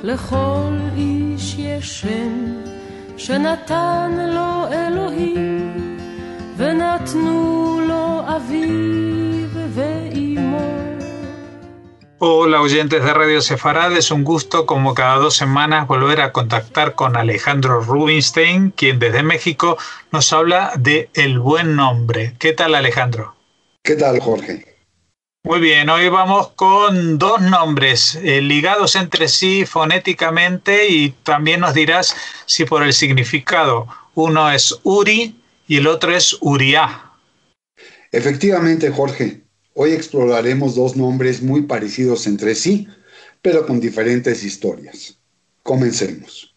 לכל איש יש שם שנתן לו אלוהים ונתנו לו אביו ואימו. Hola oyentes de Radio Sefarad, es un gusto como cada 2 semanas volver a contactar con Alejandro Rubinstein, quien desde México nos habla de El Buen Nombre. ¿Qué tal, Alejandro? ¿Qué tal, Jorge? Muy bien, hoy vamos con 2 nombres ligados entre sí fonéticamente y también nos dirás si por el significado. Uno es Uri y el otro es Uriah. Efectivamente, Jorge. Hoy exploraremos 2 nombres muy parecidos entre sí, pero con diferentes historias. Comencemos.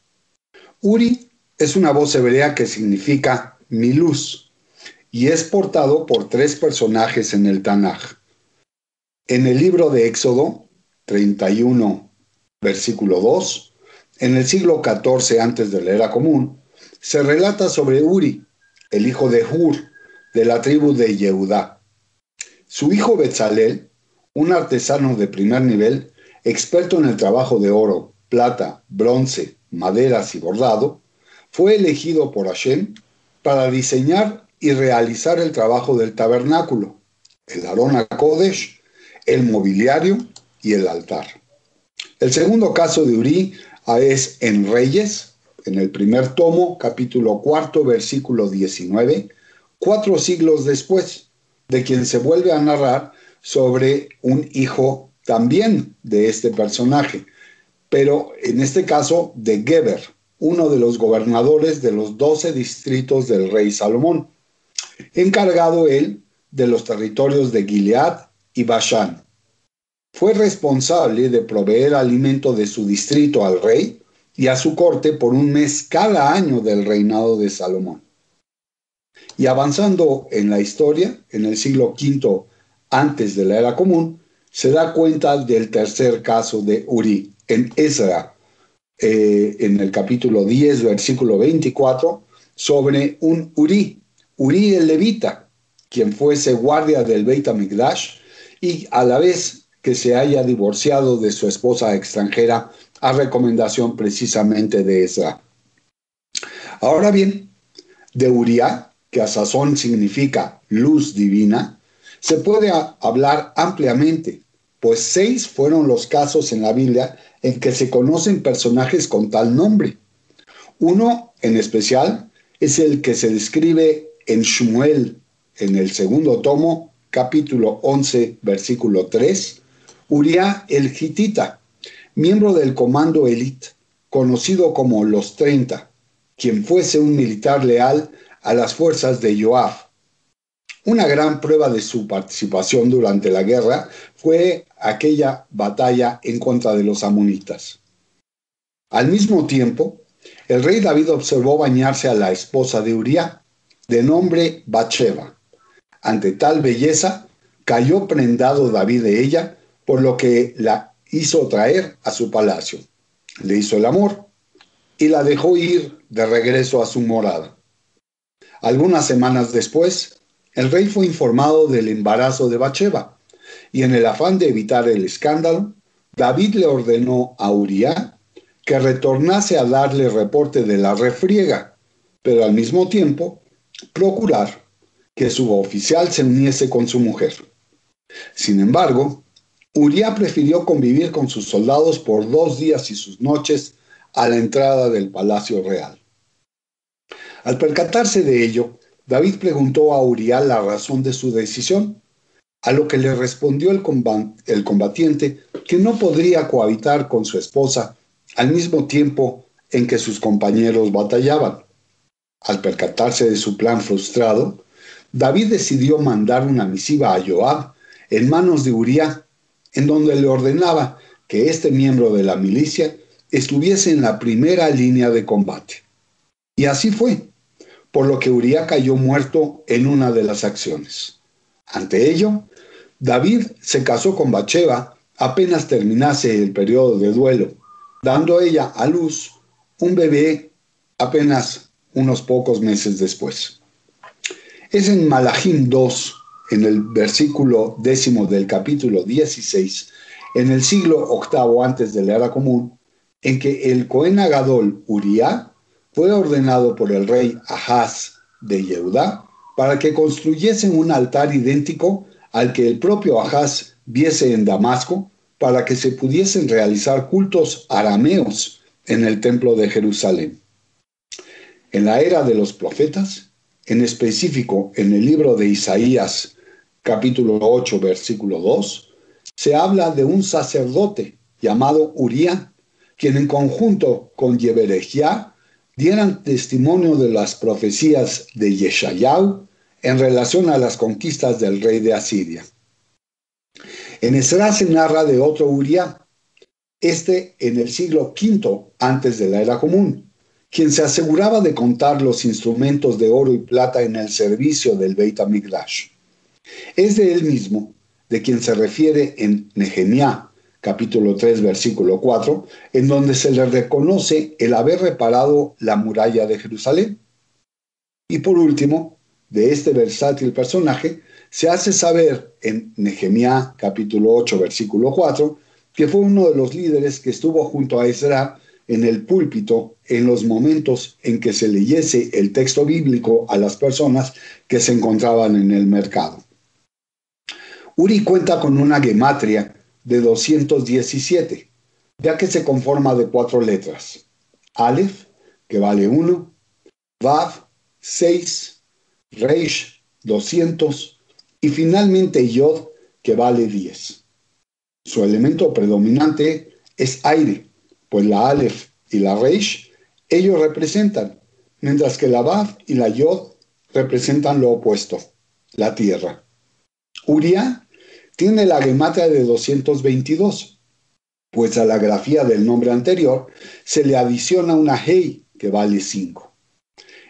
Uri es una voz hebrea que significa mi luz y es portado por 3 personajes en el Tanaj. En el libro de Éxodo 31, versículo 2, en el siglo XIV antes de la era común, se relata sobre Uri, el hijo de Hur, de la tribu de Yehudá. Su hijo Betzalel, un artesano de primer nivel, experto en el trabajo de oro, plata, bronce, maderas y bordado, fue elegido por Hashem para diseñar y realizar el trabajo del tabernáculo, el Arón HaKodesh, el mobiliario y el altar. El segundo caso de Uri es en Reyes, en el primer tomo, capítulo 4, versículo 19, 4 siglos después, de quien se vuelve a narrar sobre un hijo también de este personaje, pero en este caso de Geber, uno de los gobernadores de los 12 distritos del rey Salomón, encargado él de los territorios de Gilead y Bashán. Fue responsable de proveer alimento de su distrito al rey y a su corte por un mes cada año del reinado de Salomón. Y avanzando en la historia, en el siglo V antes de la era común, se da cuenta del tercer caso de Uri, en Ezra, en el capítulo 10, versículo 24, sobre un Uri el levita, quien fuese guardia del Beit HaMikdash y a la vez que se haya divorciado de su esposa extranjera a recomendación precisamente de Ezra. Ahora bien, de Uriah, que a sazón significa luz divina, se puede hablar ampliamente, pues 6 fueron los casos en la Biblia en que se conocen personajes con tal nombre. Uno en especial es el que se describe en Shmuel, en el segundo tomo, capítulo 11, versículo 3, Uriah el Gitita, miembro del comando élite, conocido como los 30, quien fuese un militar leal a las fuerzas de Joab. Una gran prueba de su participación durante la guerra fue aquella batalla en contra de los amonitas. Al mismo tiempo, el rey David observó bañarse a la esposa de Uriah, de nombre Bathsheba. Ante tal belleza, cayó prendado David de ella, por lo que la hizo traer a su palacio. Le hizo el amor y la dejó ir de regreso a su morada. Algunas semanas después, el rey fue informado del embarazo de Bathsheba, y en el afán de evitar el escándalo, David le ordenó a Uriah que retornase a darle reporte de la refriega, pero al mismo tiempo procurar que su oficial se uniese con su mujer. Sin embargo, Uriah prefirió convivir con sus soldados por 2 días y sus noches a la entrada del palacio real. Al percatarse de ello, David preguntó a Uriah la razón de su decisión, a lo que le respondió el combatiente que no podría cohabitar con su esposa al mismo tiempo en que sus compañeros batallaban. Al percatarse de su plan frustrado, David decidió mandar una misiva a Joab en manos de Uriah, en donde le ordenaba que este miembro de la milicia estuviese en la primera línea de combate. Y así fue, por lo que Uriah cayó muerto en una de las acciones. Ante ello, David se casó con Bathsheba apenas terminase el periodo de duelo, dando ella a luz un bebé apenas unos pocos meses después. Es en Malachim 2, en el versículo 10 del capítulo 16, en el siglo VIII antes de la era común, en que el Cohen Agadol Uría fue ordenado por el rey Ahaz de Yehudá para que construyesen un altar idéntico al que el propio Ahaz viese en Damasco, para que se pudiesen realizar cultos arameos en el templo de Jerusalén. En la era de los profetas, en específico en el libro de Isaías, capítulo 8, versículo 2, se habla de un sacerdote llamado Uría, quien en conjunto con Yeberejiá dieran testimonio de las profecías de Yeshayahu en relación a las conquistas del rey de Asiria. En Esdras se narra de otro Uría, en el siglo V antes de la era común, quien se aseguraba de contar los instrumentos de oro y plata en el servicio del Beit HaMikdash. Es de él mismo de quien se refiere en Nehemías, capítulo 3, versículo 4, en donde se le reconoce el haber reparado la muralla de Jerusalén. Y por último, de este versátil personaje, se hace saber en Nehemías, capítulo 8, versículo 4, que fue uno de los líderes que estuvo junto a Ezra en el púlpito en los momentos en que se leyese el texto bíblico a las personas que se encontraban en el mercado. Uri cuenta con una gematria de 217, ya que se conforma de 4 letras: Aleph, que vale 1, Vav, 6, Reish, 200, y finalmente Yod, que vale 10. Su elemento predominante es aire, pues la Aleph y la Reish ellos representan, mientras que la Vav y la Yod representan lo opuesto, la tierra. Uría tiene la gematria de 222, pues a la grafía del nombre anterior se le adiciona una Hei que vale 5.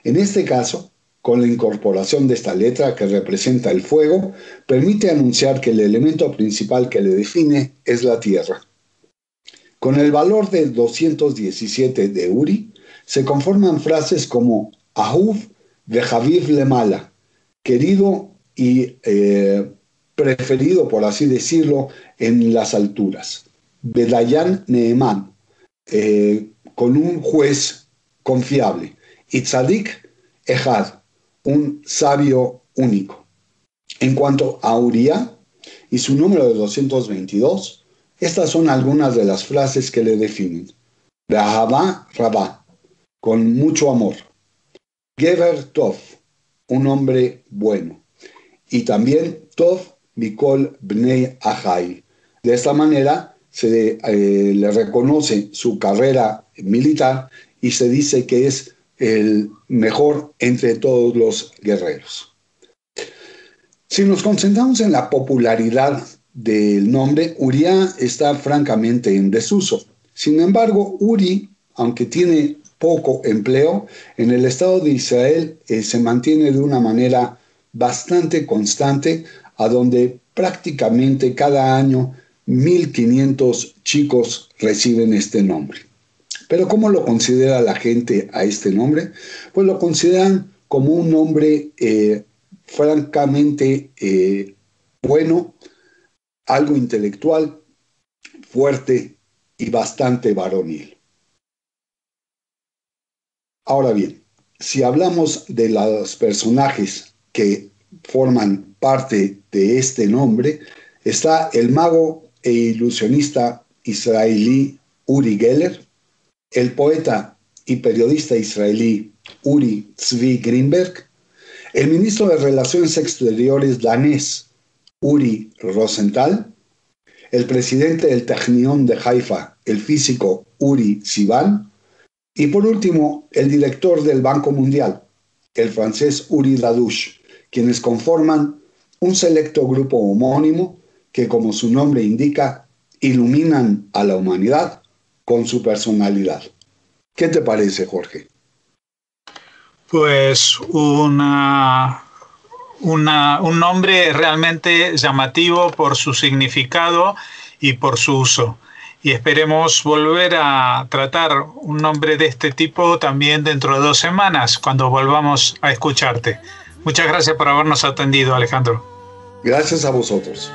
En este caso, con la incorporación de esta letra que representa el fuego, permite anunciar que el elemento principal que le define es la tierra. Con el valor de 217 de Uri, se conforman frases como Ahuv vejaviv lemala, querido y preferido, por así decirlo, en las alturas. Bedayan Neeman, con un juez confiable. Y Tzadik Ejad, un sabio único. En cuanto a Uría y su número de 222, estas son algunas de las frases que le definen. Be'ahavá Rabá, con mucho amor. Gever Tov, un hombre bueno. Y también Tov Mikol Bnei Ajai. De esta manera se le reconoce su carrera militar y se dice que es el mejor entre todos los guerreros. Si nos concentramos en la popularidad del nombre, Uría está francamente en desuso. Sin embargo, Uri, aunque tiene poco empleo, en el Estado de Israel se mantiene de una manera bastante constante, a donde prácticamente cada año 1.500 chicos reciben este nombre. Pero ¿cómo lo considera la gente a este nombre? Pues lo consideran como un nombre francamente bueno, algo intelectual, fuerte y bastante varonil. Ahora bien, si hablamos de los personajes que forman parte de este nombre, está el mago e ilusionista israelí Uri Geller, el poeta y periodista israelí Uri Tzvi Greenberg, el ministro de Relaciones Exteriores danés Uri Rosenthal, el presidente del Technion de Haifa, el físico Uri Sivan, y por último, el director del Banco Mundial, el francés Uri Dadouche, quienes conforman un selecto grupo homónimo que, como su nombre indica, iluminan a la humanidad con su personalidad. ¿Qué te parece, Jorge? Pues un nombre realmente llamativo por su significado y por su uso. Y esperemos volver a tratar un nombre de este tipo también dentro de 2 semanas, cuando volvamos a escucharte. Muchas gracias por habernos atendido, Alejandro. Gracias a vosotros.